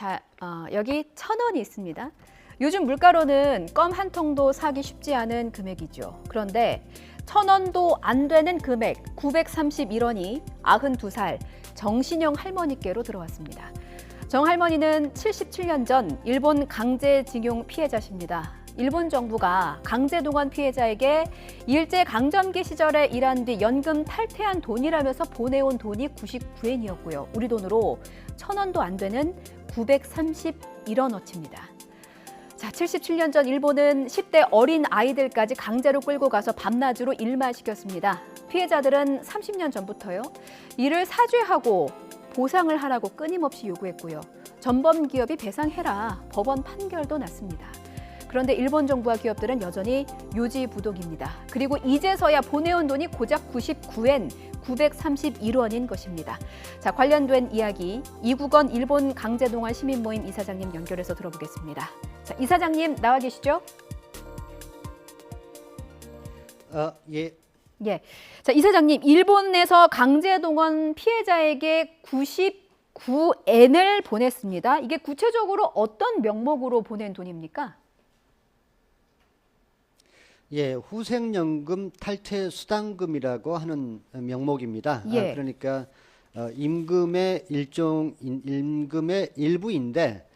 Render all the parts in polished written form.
자, 여기 1,000원이 있습니다. 요즘 물가로는 껌 한 통도 사기 쉽지 않은 금액이죠. 그런데 1,000원도 안 되는 금액 931원이 92살 정신영 할머니께로 들어왔습니다. 정 할머니는 77년 전 일본 강제징용 피해자십니다. 일본 정부가 강제동원 피해자에게 일제강점기 시절에 일한 뒤 연금 탈퇴한 돈이라면서 보내온 돈이 99엔이었고요. 우리 돈으로 1,000원도 안 되는 931원어치입니다. 자, 77년 전 일본은 10대 어린 아이들까지 강제로 끌고 가서 밤낮으로 일만 시켰습니다. 피해자들은 30년 전부터요. 이를 사죄하고 보상을 하라고 끊임없이 요구했고요. 전범 기업이 배상해라 법원 판결도 났습니다. 그런데 일본 정부와 기업들은 여전히 요지부동입니다. 그리고 이제서야 보내온 돈이 고작 99엔, 931원인 것입니다. 자, 관련된 이야기 이국원 일본 강제동원 시민모임 이사장님 연결해서 들어보겠습니다. 자, 이사장님 나와 계시죠? 예. 예. 자, 이사장님, 일본에서 강제동원 피해자에게 99엔을 보냈습니다. 이게 구체적으로 어떤 명목으로 보낸 돈입니까? 예, 후생연금 탈퇴 수당금이라고 하는 명목입니다. 예. 그러니까 임금의 임금의 일부인데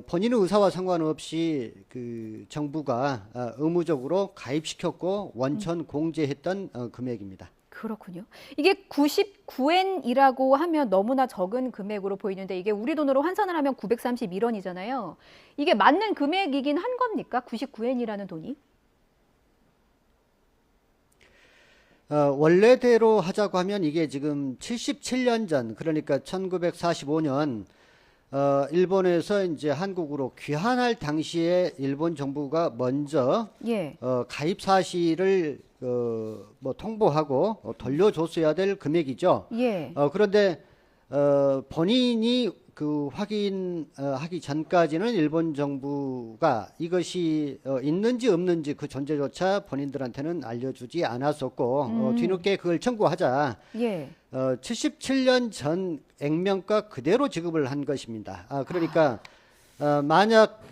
본인의 의사와 상관없이 그 정부가 의무적으로 가입시켰고 원천 공제했던 금액입니다. 그렇군요. 이게 99엔이라고 하면 너무나 적은 금액으로 보이는데 이게 우리 돈으로 환산을 하면 931원이잖아요. 이게 맞는 금액이긴 한 겁니까? 99엔이라는 돈이? 원래대로 하자고 하면 이게 지금 77년 전, 그러니까 1945년 일본에서 이제 한국으로 귀환할 당시에 일본 정부가 먼저 예. 가입 사실을 뭐 통보하고 돌려줬어야 될 금액이죠. 예. 그런데 본인이 그 확인하기 전까지는 일본 정부가 이것이 있는지 없는지 그 존재조차 본인들한테는 알려주지 않았었고 뒤늦게 그걸 청구하자 예. 77년 전 액면가 그대로 지급을 한 것입니다. 그러니까 만약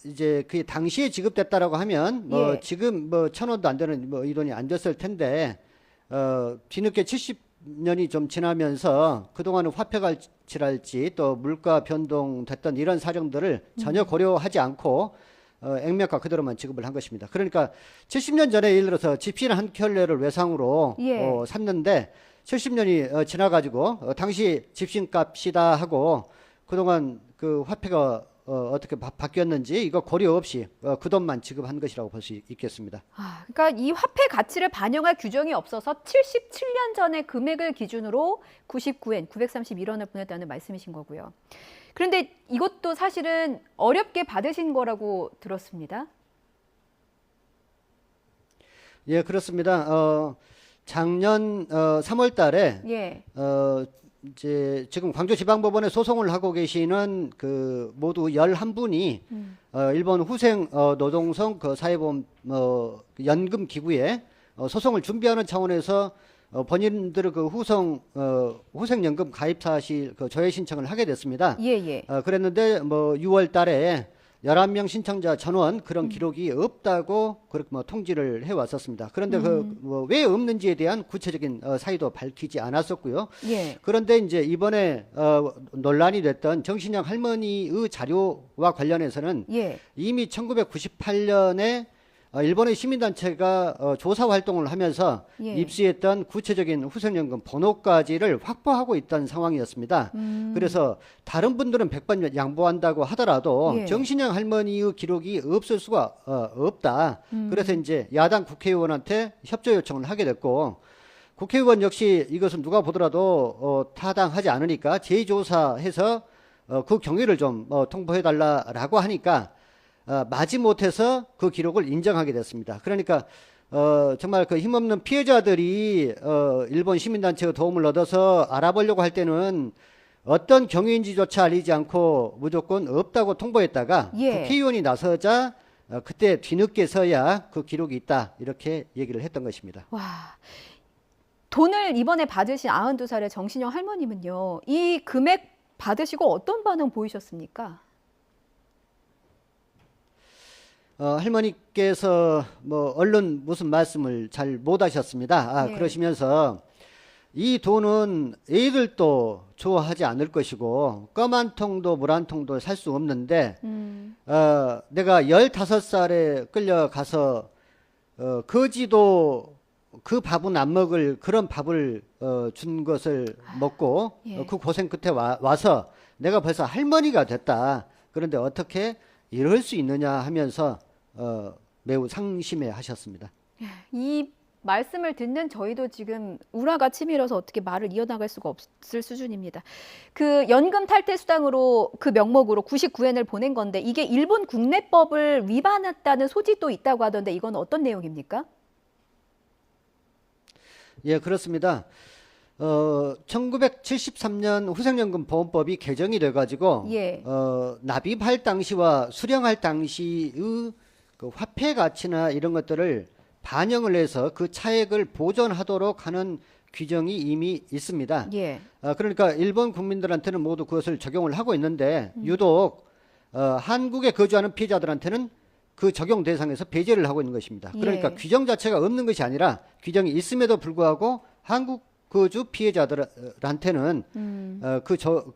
이제 그 당시에 지급됐다라고 하면 뭐 예. 지금 뭐 1,000원도 안 되는 뭐 이 돈이 안 됐을 텐데 뒤늦게 70년이 좀 지나면서 그동안은 화폐 가치랄지 또 물가 변동됐던 이런 사정들을 전혀 고려하지 않고 액면가 그대로만 지급을 한 것입니다. 그러니까 70년 전에 예를 들어서 집신 한 켤레를 외상으로 예. 샀는데 70년이 지나가지고 당시 집신값이다 하고 그동안 그 화폐가 어떻게 바뀌었는지 이거 고려 없이 그 돈만 지급한 것이라고 볼 수 있겠습니다. 그러니까 이 화폐 가치를 반영할 규정이 없어서 77년 전의 금액을 기준으로 99엔, 931원을 보냈다는 말씀이신 거고요. 그런데 이것도 사실은 어렵게 받으신 거라고 들었습니다. 예, 그렇습니다. 작년 3월 달에 예. 이제 지금 광주지방법원에 소송을 하고 계시는 그 모두 11분이 일본 후생 노동성 그 사회보험 연금 기구에 소송을 준비하는 차원에서 본인들의 그 후생연금 가입 사실 그 조회 신청을 하게 됐습니다. 예, 예. 그랬는데 뭐 6월 달에 11명 신청자 전원 그런 기록이 없다고 그렇게 뭐 통지를 해 왔었습니다. 그런데 그 뭐 왜 없는지에 대한 구체적인 사유도 밝히지 않았었고요. 예. 그런데 이제 이번에 논란이 됐던 정신영 할머니의 자료와 관련해서는 예. 이미 1998년에 일본의 시민단체가 조사 활동을 하면서 예. 입수했던 구체적인 후생연금 번호까지를 확보하고 있던 상황이었습니다. 그래서 다른 분들은 100번 양보한다고 하더라도 예. 정신영 할머니의 기록이 없을 수가 없다. 그래서 이제 야당 국회의원한테 협조 요청을 하게 됐고 국회의원 역시 이것은 누가 보더라도 타당하지 않으니까 재조사해서 그 경위를 좀 통보해달라라고 하니까 마지못해서 그 기록을 인정하게 됐습니다. 그러니까 정말 그 힘없는 피해자들이 일본 시민단체의 도움을 얻어서 알아보려고 할 때는 어떤 경위인지조차 알리지 않고 무조건 없다고 통보했다가 예. 국회의원이 나서자 그때 뒤늦게서야 그 기록이 있다 이렇게 얘기를 했던 것입니다. 와, 돈을 이번에 받으신 92살의 정신영 할머님은요, 이 금액 받으시고 어떤 반응 보이셨습니까? 할머니께서 뭐 얼른 무슨 말씀을 잘 못하셨습니다. 예. 그러시면서 이 돈은 애들도 좋아하지 않을 것이고 껌 한 통도 물 한 통도 살 수 없는데 내가 15살에 끌려가서 거지도 그 밥은 안 먹을 그런 밥을 준 것을 먹고 예. 그 고생 끝에 와서 내가 벌써 할머니가 됐다. 그런데 어떻게 이럴 수 있느냐 하면서 매우 상심해 하셨습니다. 이 말씀을 듣는 저희도 지금 우라가 치밀어서 어떻게 말을 이어나갈 수가 없을 수준입니다. 그 연금 탈퇴 수당으로 그 명목으로 99엔을 보낸 건데 이게 일본 국내법을 위반했다는 소지도 있다고 하던데 이건 어떤 내용입니까? 예, 그렇습니다. 1973년 후생연금 보험법이 개정이 돼가지고 예. 납입할 당시와 수령할 당시의 그 화폐 가치나 이런 것들을 반영을 해서 그 차액을 보존하도록 하는 규정이 이미 있습니다. 예. 그러니까 일본 국민들한테는 모두 그것을 적용을 하고 있는데 유독 한국에 거주하는 피해자들한테는 그 적용 대상에서 배제를 하고 있는 것입니다. 그러니까 예. 규정 자체가 없는 것이 아니라 규정이 있음에도 불구하고 한국 거주 피해자들한테는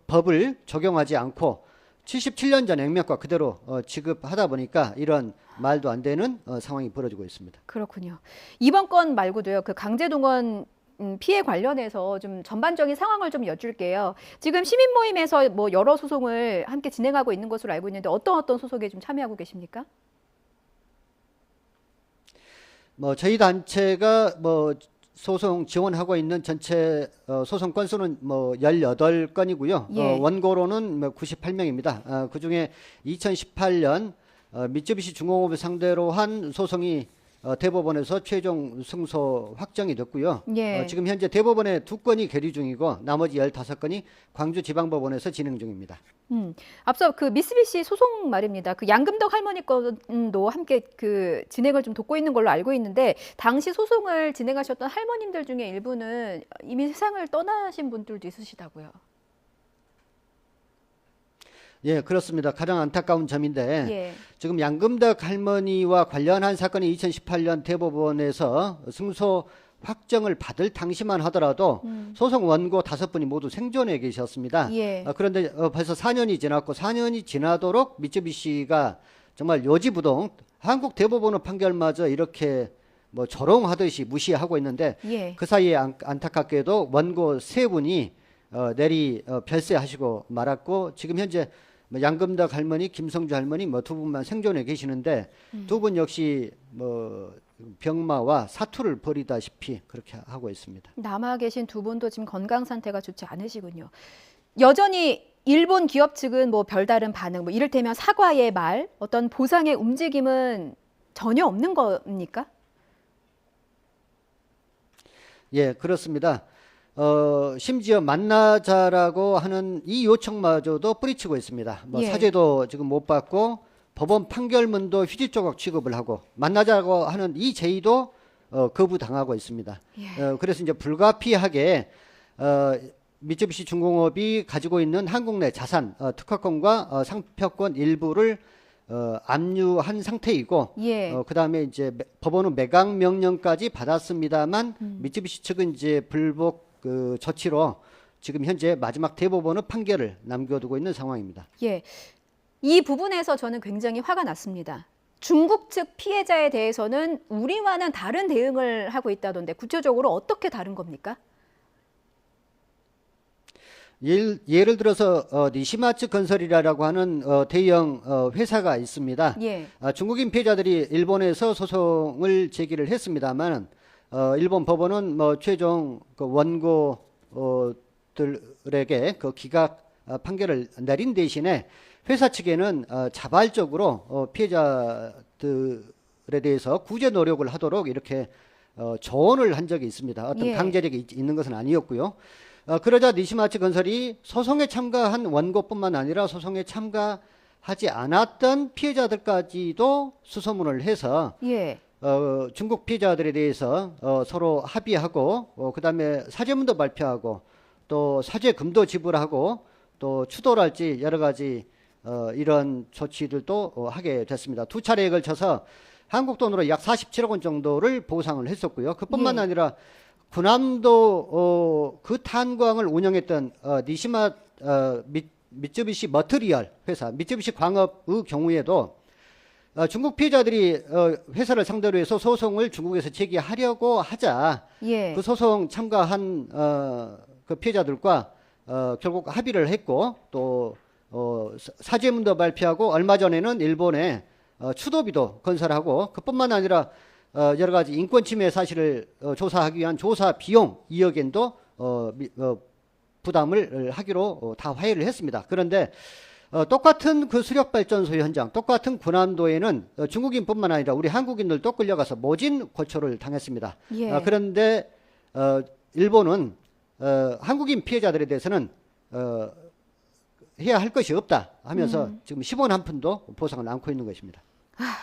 법을 적용하지 않고 77년 전 액면가 그대로 지급하다 보니까 이런 말도 안 되는 상황이 벌어지고 있습니다. 그렇군요. 이번 건 말고도요. 그 강제동원 피해 관련해서 좀 전반적인 상황을 좀 여쭐게요. 지금 시민 모임에서 뭐 여러 소송을 함께 진행하고 있는 것으로 알고 있는데 어떤 소송에 좀 참여하고 계십니까? 뭐 저희 단체가 뭐 소송 지원하고 있는 전체 소송 건수는 뭐 18건이고요. 예. 원고로는 뭐 98명입니다. 그중에 2018년 미쯔비시 중공업을 상대로 한 소송이 대법원에서 최종 승소 확정이 됐고요. 예. 지금 현재 대법원에 2건이 계류 중이고 나머지 15건이 광주지방법원에서 진행 중입니다. 앞서 그 미쓰비시 소송 말입니다. 그 양금덕 할머니 건도 함께 그 진행을 좀 돕고 있는 걸로 알고 있는데 당시 소송을 진행하셨던 할머님들 중에 일부는 이미 세상을 떠나신 분들도 있으시다고요. 예, 그렇습니다. 가장 안타까운 점인데 예. 지금 양금덕 할머니와 관련한 사건이 2018년 대법원에서 승소 확정을 받을 당시만 하더라도 소송 원고 5분이 모두 생존해 계셨습니다. 예. 그런데 벌써 4년이 지났고 4년이 지나도록 미쯔비시가 정말 요지부동 한국 대법원의 판결마저 이렇게 뭐 조롱하듯이 무시하고 있는데 예. 그 사이에 안타깝게도 원고 3분이 내리 별세하시고 말았고 지금 현재 뭐 양금덕 할머니, 김성주 할머니 뭐 2분만 생존해 계시는데 2분 역시 뭐 병마와 사투를 벌이다시피 그렇게 하고 있습니다. 남아 계신 2분도 지금 건강 상태가 좋지 않으시군요. 여전히 일본 기업 측은 뭐 별다른 반응, 뭐 이를테면 사과의 말, 어떤 보상의 움직임은 전혀 없는 겁니까? 예, 그렇습니다. 심지어 만나자라고 하는 이 요청마저도 뿌리치고 있습니다. 뭐 예. 사죄도 지금 못 받고 법원 판결문도 휴지 조각 취급을 하고 만나자고 하는 이 제의도 거부당하고 있습니다. 예. 그래서 이제 불가피하게 미쯔비시 중공업이 가지고 있는 한국 내 자산, 특허권과 상표권 일부를 압류한 상태이고, 예. 그다음에 이제 법원은 매각 명령까지 받았습니다만 미쯔비시 측은 이제 불복 조치로 지금 현재 마지막 대법원의 판결을 남겨두고 있는 상황입니다. 예. 이 부분에서 저는 굉장히 화가 났습니다. 중국 측 피해자에 대해서는 우리와는 다른 대응을 하고 있다던데 구체적으로 어떻게 다른 겁니까? 예를 들어서 니시마츠 건설이라고 하는 대형 회사가 있습니다. 예. 중국인 피해자들이 일본에서 소송을 제기를 했습니다만 일본 법원은 뭐 최종 그 원고들에게 그 기각 판결을 내린 대신에 회사 측에는 자발적으로 피해자들에 대해서 구제 노력을 하도록 이렇게 조언을 한 적이 있습니다. 어떤 예. 강제력이 있는 것은 아니었고요. 그러자 니시마츠 건설이 소송에 참가한 원고뿐만 아니라 소송에 참가하지 않았던 피해자들까지도 수소문을 해서 예. 중국 피해자들에 대해서 서로 합의하고 그다음에 사죄문도 발표하고 또 사죄금도 지불하고 또 추도랄지 여러 가지 이런 조치들도 하게 됐습니다. 두 차례에 걸쳐서 한국 돈으로 약 47억 원 정도를 보상을 했었고요. 그뿐만 예. 아니라 군함도 그 탄광을 운영했던 니시마 미쯔비시 머트리얼 회사, 미쯔비시 광업의 경우에도 중국 피해자들이 회사를 상대로 해서 소송을 중국에서 제기하려고 하자 예. 그 소송 참가한 그 피해자들과 결국 합의를 했고 또 사죄문도 발표하고 얼마 전에는 일본에 추도비도 건설하고 그뿐만 아니라 여러 가지 인권 침해 사실을 조사하기 위한 조사 비용 2억 엔도 부담을 하기로 다 화해를 했습니다. 그런데 똑같은 그 수력발전소 현장, 똑같은 군함도에는 중국인뿐만 아니라 우리 한국인들도 끌려가서 모진 고초를 당했습니다. 예. 그런데 일본은 한국인 피해자들에 대해서는 해야 할 것이 없다 하면서 지금 10원 한 푼도 보상을 않고 있는 것입니다.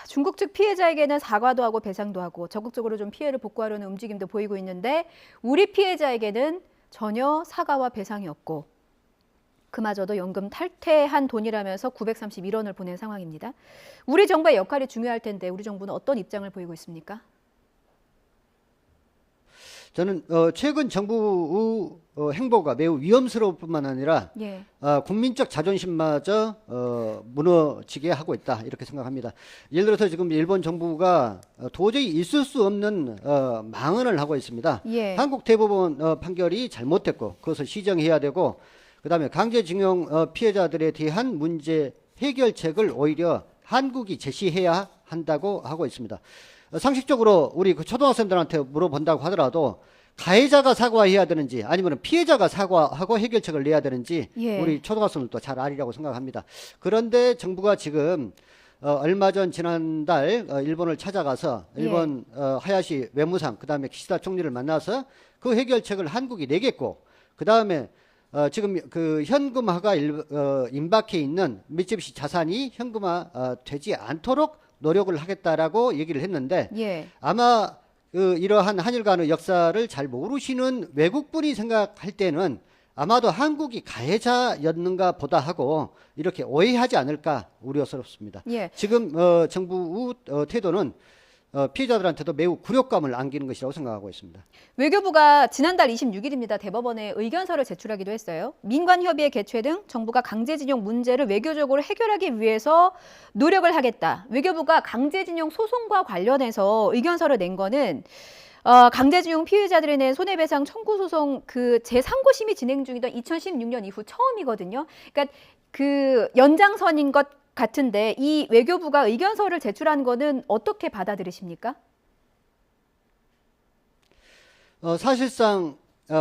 중국 측 피해자에게는 사과도 하고 배상도 하고 적극적으로 좀 피해를 복구하려는 움직임도 보이고 있는데 우리 피해자에게는 전혀 사과와 배상이 없고 그마저도 연금 탈퇴한 돈이라면서 931원을 보낸 상황입니다. 우리 정부의 역할이 중요할 텐데 우리 정부는 어떤 입장을 보이고 있습니까? 저는 최근 정부의 행보가 매우 위험스러울 뿐만 아니라 예. 국민적 자존심마저 무너지게 하고 있다 이렇게 생각합니다. 예를 들어서 지금 일본 정부가 도저히 있을 수 없는 망언을 하고 있습니다. 예. 한국 대법원 판결이 잘못됐고 그것을 시정해야 되고 그다음에 강제징용 피해자들에 대한 문제 해결책을 오히려 한국이 제시해야 한다고 하고 있습니다. 상식적으로 우리 그 초등학생들한테 물어본다고 하더라도 가해자가 사과해야 되는지 아니면 피해자가 사과하고 해결책을 내야 되는지 예. 우리 초등학생들도 잘 아리라고 생각합니다. 그런데 정부가 지금 얼마 전 지난달 일본을 찾아가서 일본 하야시 외무상 그다음에 기시다 총리를 만나서 그 해결책을 한국이 내겠고 그다음에 지금 그 현금화가 임박해 있는 미쯔비시 자산이 현금화 되지 않도록 노력을 하겠다라고 얘기를 했는데 예. 아마 이러한 한일 간의 역사를 잘 모르시는 외국분이 생각할 때는 아마도 한국이 가해자였는가 보다 하고 이렇게 오해하지 않을까 우려스럽습니다. 예. 지금 정부 태도는 피해자들한테도 매우 굴욕감을 안기는 것이라고 생각하고 있습니다. 외교부가 지난달 26일입니다. 대법원에 의견서를 제출하기도 했어요. 민관협의회 개최 등 정부가 강제징용 문제를 외교적으로 해결하기 위해서 노력을 하겠다. 외교부가 강제징용 소송과 관련해서 의견서를 낸 거는 강제징용 피해자들에 낸 손해배상 청구 소송 그 제3고 심의 진행 중이던 2016년 이후 처음이거든요. 그러니까 그 연장선인 것 같은데 이 외교부가 의견서를 제출한 거는 어떻게 받아들이십니까? 사실상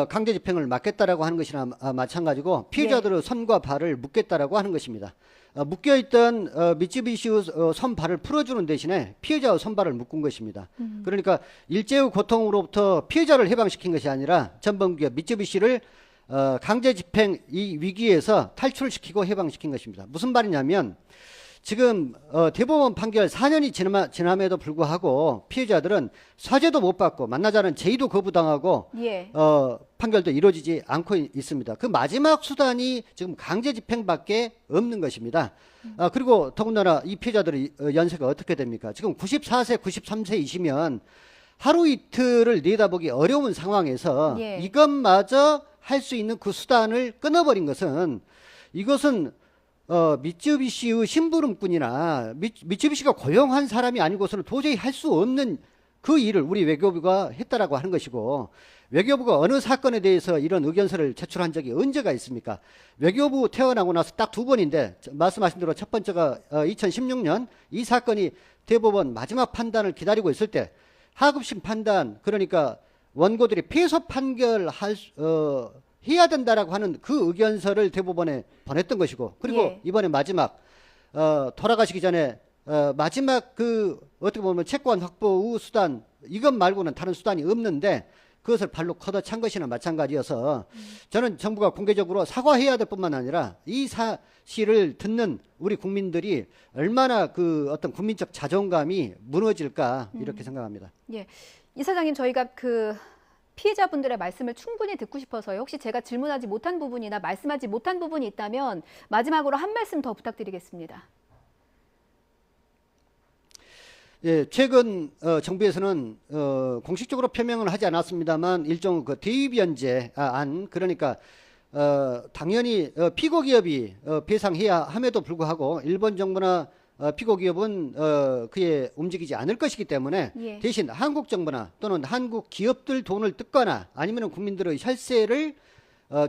강제 집행을 막겠다라고 하는 것이나 마찬가지고 피해자들의 손과 발을 묶겠다라고 하는 것입니다. 묶여있던 미쯔비시의 손발을 풀어주는 대신에 피해자의 손발을 묶은 것입니다. 그러니까 일제의 고통으로부터 피해자를 해방시킨 것이 아니라 전범기업 미쯔비시를 강제 집행 이 위기에서 탈출시키고 해방시킨 것입니다. 무슨 말이냐면 지금 대법원 판결 4년이 지남에도 불구하고 피해자들은 사죄도 못 받고 만나자는 제의도 거부당하고 예. 판결도 이루어지지 않고 있습니다. 그 마지막 수단이 지금 강제 집행밖에 없는 것입니다. 그리고 더군다나 이 피해자들의 연세가 어떻게 됩니까? 지금 94세, 93세이시면 하루 이틀을 내다보기 어려운 상황에서 예. 이것마저 할 수 있는 그 수단을 끊어버린 것은 이것은 미쯔비시의 심부름꾼이나 미쯔비시가 고용한 사람이 아니고서는 도저히 할 수 없는 그 일을 우리 외교부가 했다라고 하는 것이고 외교부가 어느 사건에 대해서 이런 의견서를 제출한 적이 언제가 있습니까? 외교부 태어나고 나서 딱 두 번인데 말씀하신 대로 첫 번째가 2016년 이 사건이 대법원 마지막 판단을 기다리고 있을 때 하급심 판단 그러니까 원고들이 패소 해야 된다라고 하는 그 의견서를 대법원에 보냈던 것이고 그리고 예. 이번에 마지막 돌아가시기 전에 마지막 그 어떻게 보면 채권 확보의 수단 이것 말고는 다른 수단이 없는데 그것을 발로 걷어찬 것이나 마찬가지여서 저는 정부가 공개적으로 사과해야 될 뿐만 아니라 이 사실을 듣는 우리 국민들이 얼마나 그 어떤 국민적 자존감이 무너질까 이렇게 생각합니다. 예. 이사장님 저희가 그 피해자분들의 말씀을 충분히 듣고 싶어서요. 혹시 제가 질문하지 못한 부분이나 말씀하지 못한 부분이 있다면 마지막으로 한 말씀 더 부탁드리겠습니다. 예, 최근 정부에서는 공식적으로 표명을 하지 않았습니다만 일종 그 대위변제 안 그러니까 당연히 피고 기업이 배상해야 함에도 불구하고 일본 정부나 피고 기업은 그에 움직이지 않을 것이기 때문에 예. 대신 한국 정부나 또는 한국 기업들 돈을 뜯거나 아니면 국민들의 혈세를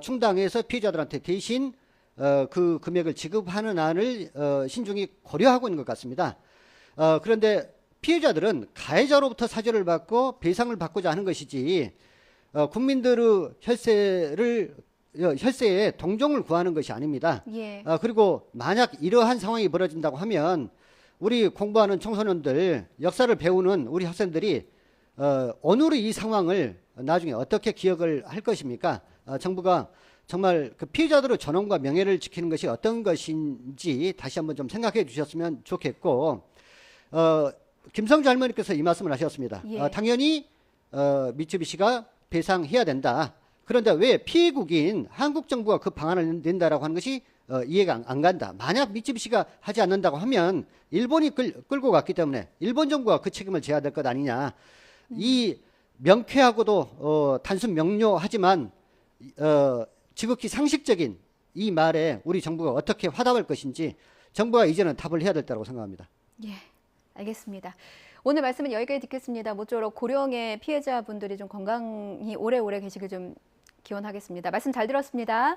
충당해서 피해자들한테 대신 그 금액을 지급하는 안을 신중히 고려하고 있는 것 같습니다. 그런데 피해자들은 가해자로부터 사죄를 받고 배상을 받고자 하는 것이지 국민들의 혈세에 동정을 구하는 것이 아닙니다. 예. 그리고 만약 이러한 상황이 벌어진다고 하면 우리 공부하는 청소년들, 역사를 배우는 우리 학생들이 오늘의 이 상황을 나중에 어떻게 기억을 할 것입니까? 정부가 정말 그 피해자들의 존엄과 명예를 지키는 것이 어떤 것인지 다시 한번 좀 생각해 주셨으면 좋겠고, 김성주 할머니께서 이 말씀을 하셨습니다. 예. 당연히 미쯔비시가 배상해야 된다. 그런데 왜 피해국인 한국 정부가 그 방안을 낸다라고 하는 것이 이해가 안 간다. 만약 미쯔비시가 하지 않는다고 하면 일본이 끌고 갔기 때문에 일본 정부가 그 책임을 져야 될 것 아니냐. 이 명쾌하고도 단순 명료하지만 지극히 상식적인 이 말에 우리 정부가 어떻게 화답할 것인지 정부가 이제는 답을 해야 될 때라고 생각합니다. 예, 알겠습니다. 오늘 말씀은 여기까지 듣겠습니다. 모쪼록 고령의 피해자분들이 좀 건강히 오래오래 계시길 좀 기원하겠습니다. 말씀 잘 들었습니다.